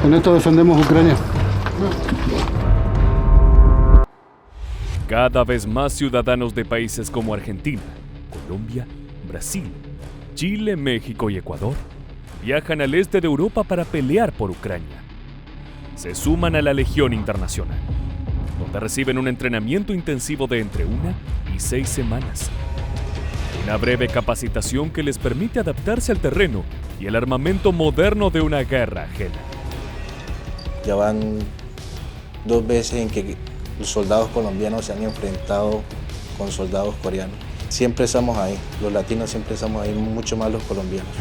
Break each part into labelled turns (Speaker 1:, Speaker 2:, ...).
Speaker 1: En esto defendemos Ucrania.
Speaker 2: Cada vez más ciudadanos de países como Argentina, Colombia, Brasil, Chile, México y Ecuador viajan al este de Europa para pelear por Ucrania. Se suman a la Legión Internacional, donde reciben un entrenamiento intensivo de entre 1 y 6 semanas. Una breve capacitación que les permite adaptarse al terreno y el armamento moderno de una guerra ajena.
Speaker 3: Ya van 2 veces en que los soldados colombianos se han enfrentado con soldados coreanos. Siempre estamos ahí, los latinos siempre estamos ahí, mucho más los colombianos.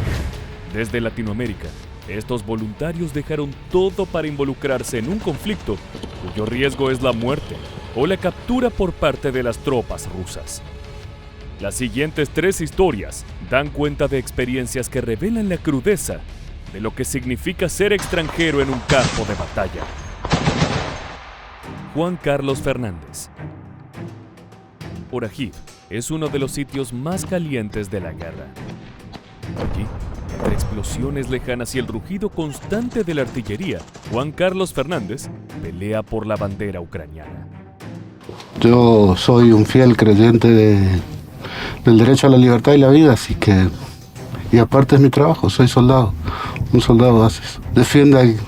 Speaker 2: Desde Latinoamérica, estos voluntarios dejaron todo para involucrarse en un conflicto cuyo riesgo es la muerte o la captura por parte de las tropas rusas. Las siguientes 3 historias dan cuenta de experiencias que revelan la crudeza de lo que significa ser extranjero en un campo de batalla. Juan Carlos Fernández. Orajib es uno de los sitios más calientes de la guerra. Allí, entre explosiones lejanas y el rugido constante de la artillería, Juan Carlos Fernández pelea por la bandera ucraniana.
Speaker 1: Yo soy un fiel creyente del derecho a la libertad y la vida, así que... Y aparte es mi trabajo, soy soldado. Un soldado hace eso. Defiende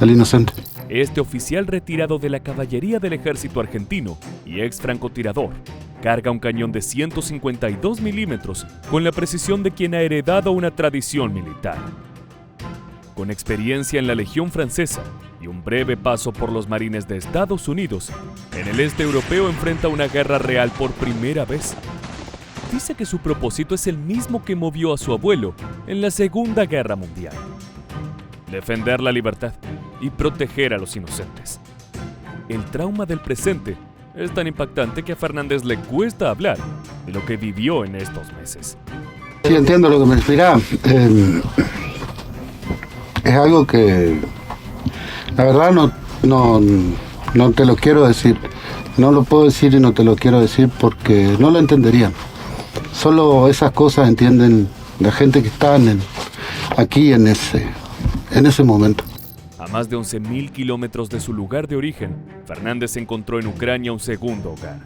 Speaker 1: al inocente.
Speaker 2: Este oficial retirado de la caballería del ejército argentino y ex francotirador carga un cañón de 152 milímetros con la precisión de quien ha heredado una tradición militar. Con experiencia en la Legión Francesa y un breve paso por los marines de Estados Unidos, en el este europeo enfrenta una guerra real por primera vez. Dice que su propósito es el mismo que movió a su abuelo en la Segunda Guerra Mundial: defender la libertad y proteger a los inocentes. El trauma del presente es tan impactante que a Fernández le cuesta hablar de lo que vivió en estos meses.
Speaker 1: Sí, entiendo lo que me explica. Es algo que la verdad no te lo quiero decir. No lo puedo decir y no te lo quiero decir porque no lo entenderían. Solo esas cosas entienden la gente que está aquí en ese momento.
Speaker 2: A más de 11.000 kilómetros de su lugar de origen, Fernández encontró en Ucrania un segundo hogar.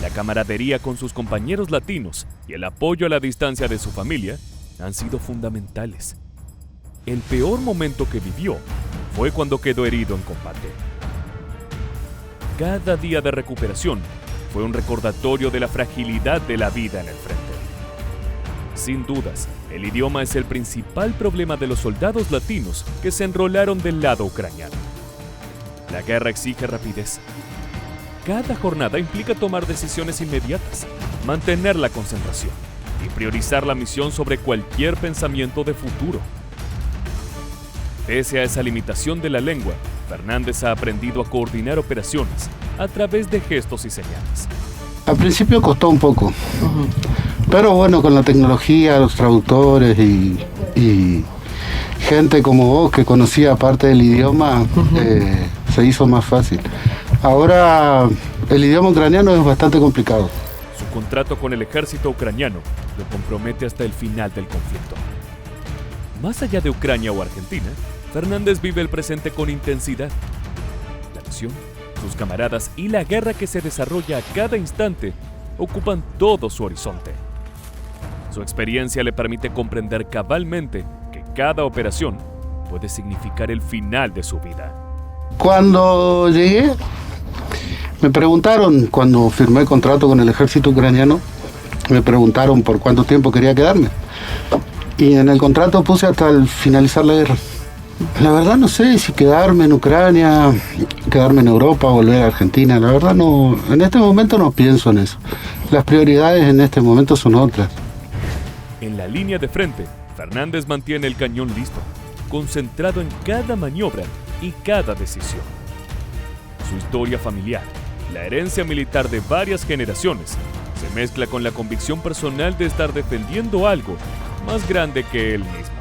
Speaker 2: La camaradería con sus compañeros latinos y el apoyo a la distancia de su familia han sido fundamentales. El peor momento que vivió fue cuando quedó herido en combate. Cada día de recuperación fue un recordatorio de la fragilidad de la vida en el frente. Sin dudas, el idioma es el principal problema de los soldados latinos que se enrolaron del lado ucraniano. La guerra exige rapidez. Cada jornada implica tomar decisiones inmediatas, mantener la concentración y priorizar la misión sobre cualquier pensamiento de futuro. Pese a esa limitación de la lengua, Fernández ha aprendido a coordinar operaciones a través de gestos y señales.
Speaker 1: Al principio costó un poco, pero bueno, con la tecnología, los traductores y gente como vos que conocía parte del idioma, se hizo más fácil. Ahora el idioma ucraniano es bastante complicado.
Speaker 2: Su contrato con el ejército ucraniano lo compromete hasta el final del conflicto. Más allá de Ucrania o Argentina, Fernández vive el presente con intensidad. La nación, sus camaradas y la guerra que se desarrolla a cada instante ocupan todo su horizonte. Su experiencia le permite comprender cabalmente que cada operación puede significar el final de su vida.
Speaker 1: Cuando llegué, me preguntaron, cuando firmé el contrato con el ejército ucraniano, me preguntaron por cuánto tiempo quería quedarme. Y en el contrato puse hasta el finalizar la guerra. La verdad no sé si quedarme en Ucrania, quedarme en Europa, volver a Argentina. La verdad no, en este momento no pienso en eso. Las prioridades en este momento son otras.
Speaker 2: En la línea de frente, Fernández mantiene el cañón listo, concentrado en cada maniobra y cada decisión. Su historia familiar, la herencia militar de varias generaciones, se mezcla con la convicción personal de estar defendiendo algo más grande que él mismo.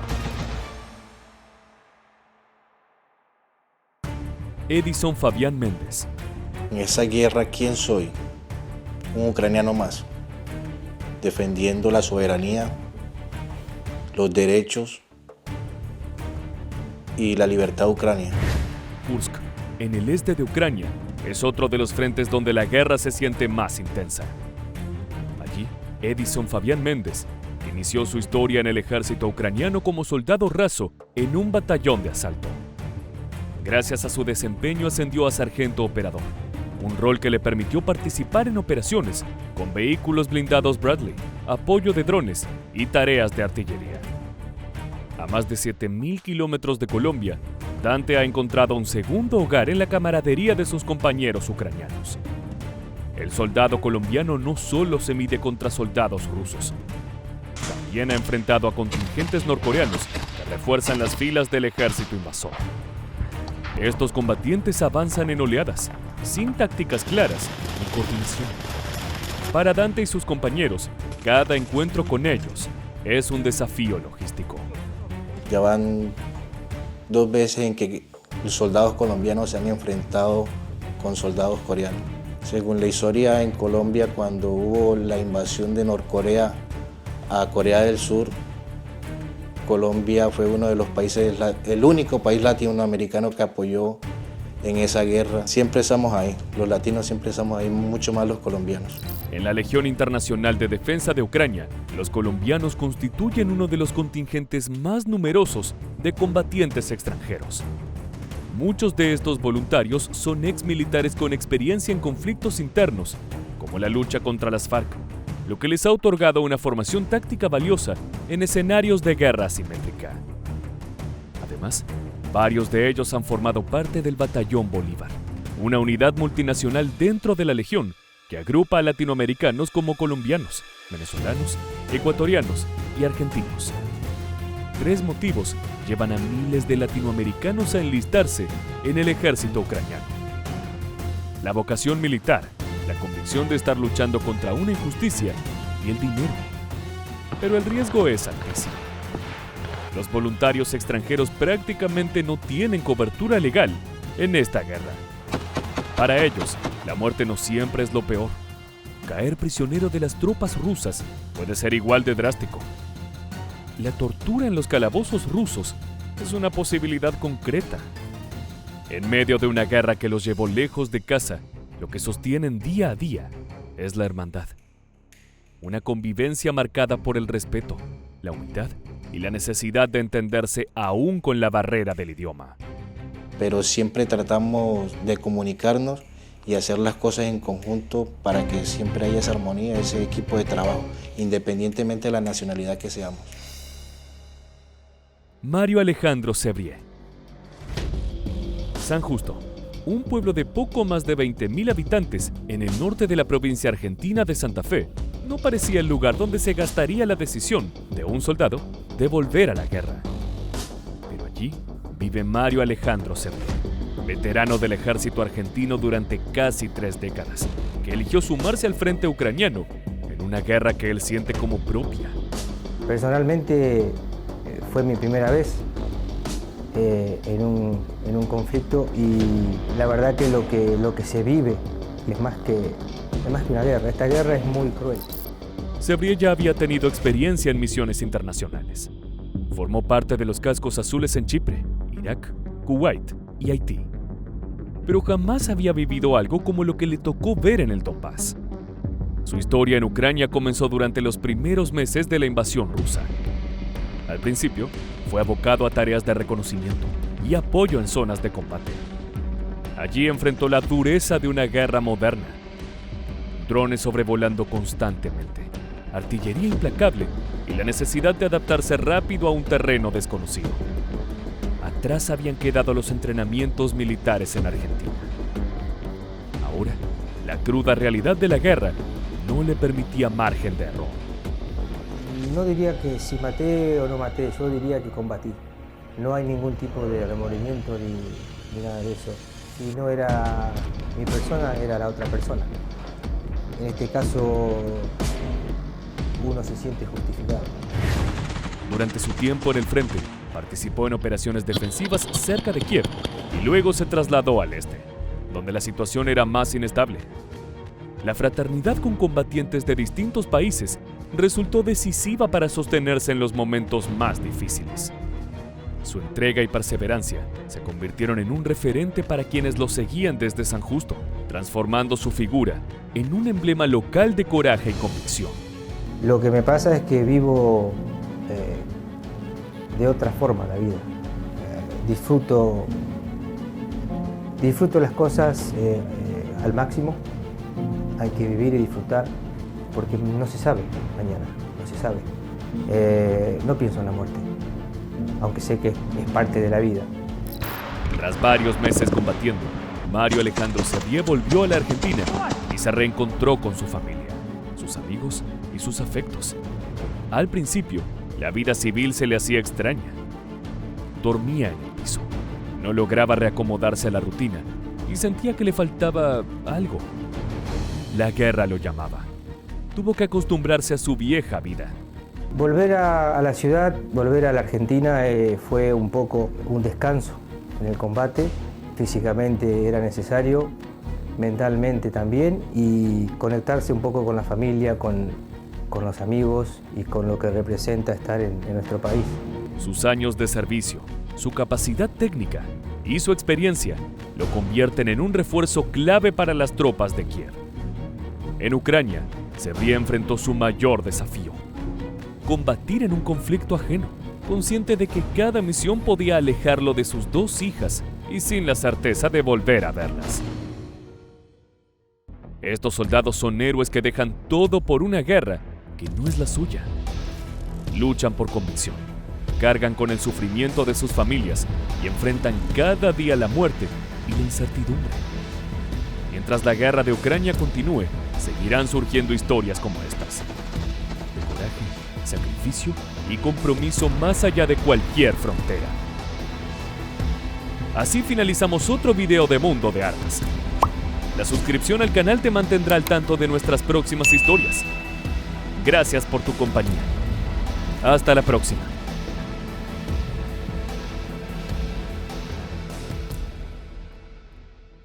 Speaker 2: Edison Fabián Méndez.
Speaker 3: En esa guerra, ¿quién soy? Un ucraniano más, defendiendo la soberanía, los derechos y la libertad de Ucrania.
Speaker 2: Kursk, en el este de Ucrania, es otro de los frentes donde la guerra se siente más intensa. Allí, Edison Fabián Méndez inició su historia en el ejército ucraniano como soldado raso en un batallón de asalto. Gracias a su desempeño ascendió a sargento operador, un rol que le permitió participar en operaciones con vehículos blindados Bradley, apoyo de drones y tareas de artillería. A más de 7.000 kilómetros de Colombia, Dante ha encontrado un segundo hogar en la camaradería de sus compañeros ucranianos. El soldado colombiano no solo se mide contra soldados rusos, también ha enfrentado a contingentes norcoreanos que refuerzan las filas del ejército invasor. Estos combatientes avanzan en oleadas, sin tácticas claras ni coordinación. Para Dante y sus compañeros, cada encuentro con ellos es un desafío logístico.
Speaker 3: Ya van 2 veces en que los soldados colombianos se han enfrentado con soldados coreanos. Según la historia, en Colombia, cuando hubo la invasión de Norcorea a Corea del Sur, Colombia fue uno de los países, el único país latinoamericano que apoyó en esa guerra. Siempre estamos ahí, los latinos siempre estamos ahí, mucho más los colombianos.
Speaker 2: En la Legión Internacional de Defensa de Ucrania, los colombianos constituyen uno de los contingentes más numerosos de combatientes extranjeros. Muchos de estos voluntarios son exmilitares con experiencia en conflictos internos, como la lucha contra las FARC, lo que les ha otorgado una formación táctica valiosa en escenarios de guerra asimétrica. Además, varios de ellos han formado parte del Batallón Bolívar, una unidad multinacional dentro de la Legión que agrupa a latinoamericanos como colombianos, venezolanos, ecuatorianos y argentinos. 3 motivos llevan a miles de latinoamericanos a enlistarse en el ejército ucraniano: la vocación militar, la convicción de estar luchando contra una injusticia y el dinero. Pero el riesgo es altísimo. Los voluntarios extranjeros prácticamente no tienen cobertura legal en esta guerra. Para ellos, la muerte no siempre es lo peor. Caer prisionero de las tropas rusas puede ser igual de drástico. La tortura en los calabozos rusos es una posibilidad concreta. En medio de una guerra que los llevó lejos de casa, lo que sostienen día a día es la hermandad. Una convivencia marcada por el respeto, la humildad y la necesidad de entenderse aún con la barrera del idioma.
Speaker 3: Pero siempre tratamos de comunicarnos y hacer las cosas en conjunto para que siempre haya esa armonía, ese equipo de trabajo, independientemente de la nacionalidad que seamos.
Speaker 2: Mario Alejandro Sevrier. San Justo, un pueblo de poco más de 20.000 habitantes en el norte de la provincia argentina de Santa Fe, no parecía el lugar donde se gastaría la decisión de un soldado de volver a la guerra. Pero allí vive Mario Alejandro Sevrier, veterano del ejército argentino durante casi 3 décadas, que eligió sumarse al frente ucraniano en una guerra que él siente como propia.
Speaker 4: Personalmente fue mi primera vez en un conflicto y la verdad que lo que se vive es más que una guerra. Esta guerra es muy cruel.
Speaker 2: Sevrier ya había tenido experiencia en misiones internacionales. Formó parte de los cascos azules en Chipre, Irak, Kuwait y Haití. Pero jamás había vivido algo como lo que le tocó ver en el Donbass. Su historia en Ucrania comenzó durante los primeros meses de la invasión rusa. Al principio, fue abocado a tareas de reconocimiento y apoyo en zonas de combate. Allí enfrentó la dureza de una guerra moderna. Drones sobrevolando constantemente, artillería implacable y la necesidad de adaptarse rápido a un terreno desconocido. Atrás habían quedado los entrenamientos militares en Argentina. Ahora, la cruda realidad de la guerra no le permitía margen de error.
Speaker 4: No diría que si maté o no maté, yo diría que combatí. No hay ningún tipo de remordimiento ni nada de eso. Si no era mi persona, era la otra persona. En este caso, uno se siente justificado.
Speaker 2: Durante su tiempo en el frente, participó en operaciones defensivas cerca de Kiev y luego se trasladó al este, donde la situación era más inestable. La fraternidad con combatientes de distintos países resultó decisiva para sostenerse en los momentos más difíciles. Su entrega y perseverancia se convirtieron en un referente para quienes lo seguían desde San Justo, transformando su figura en un emblema local de coraje y convicción.
Speaker 4: Lo que me pasa es que vivo de otra forma la vida. Disfruto las cosas al máximo. Hay que vivir y disfrutar porque no se sabe mañana, no se sabe. No pienso en la muerte, aunque sé que es parte de la vida.
Speaker 2: Tras varios meses combatiendo, Mario Alejandro Xavier volvió a la Argentina y se reencontró con su familia, sus amigos y sus afectos. Al principio, la vida civil se le hacía extraña. Dormía en el piso, no lograba reacomodarse a la rutina y sentía que le faltaba algo. La guerra lo llamaba. Tuvo que acostumbrarse a su vieja vida.
Speaker 4: Volver a la ciudad, volver a la Argentina fue un poco un descanso en el combate. Físicamente era necesario, mentalmente también, y conectarse un poco con la familia, con los amigos y con lo que representa estar en nuestro país.
Speaker 2: Sus años de servicio, su capacidad técnica y su experiencia lo convierten en un refuerzo clave para las tropas de Kiev. En Ucrania, Xavier enfrentó su mayor desafío: combatir en un conflicto ajeno, consciente de que cada misión podía alejarlo de sus 2 hijas y sin la certeza de volver a verlas. Estos soldados son héroes que dejan todo por una guerra que no es la suya. Luchan por convicción, cargan con el sufrimiento de sus familias y enfrentan cada día la muerte y la incertidumbre. Mientras la guerra de Ucrania continúe, seguirán surgiendo historias como estas, de coraje, sacrificio y compromiso más allá de cualquier frontera. Así finalizamos otro video de Mundo de Armas. La suscripción al canal te mantendrá al tanto de nuestras próximas historias. Gracias por tu compañía. Hasta la próxima.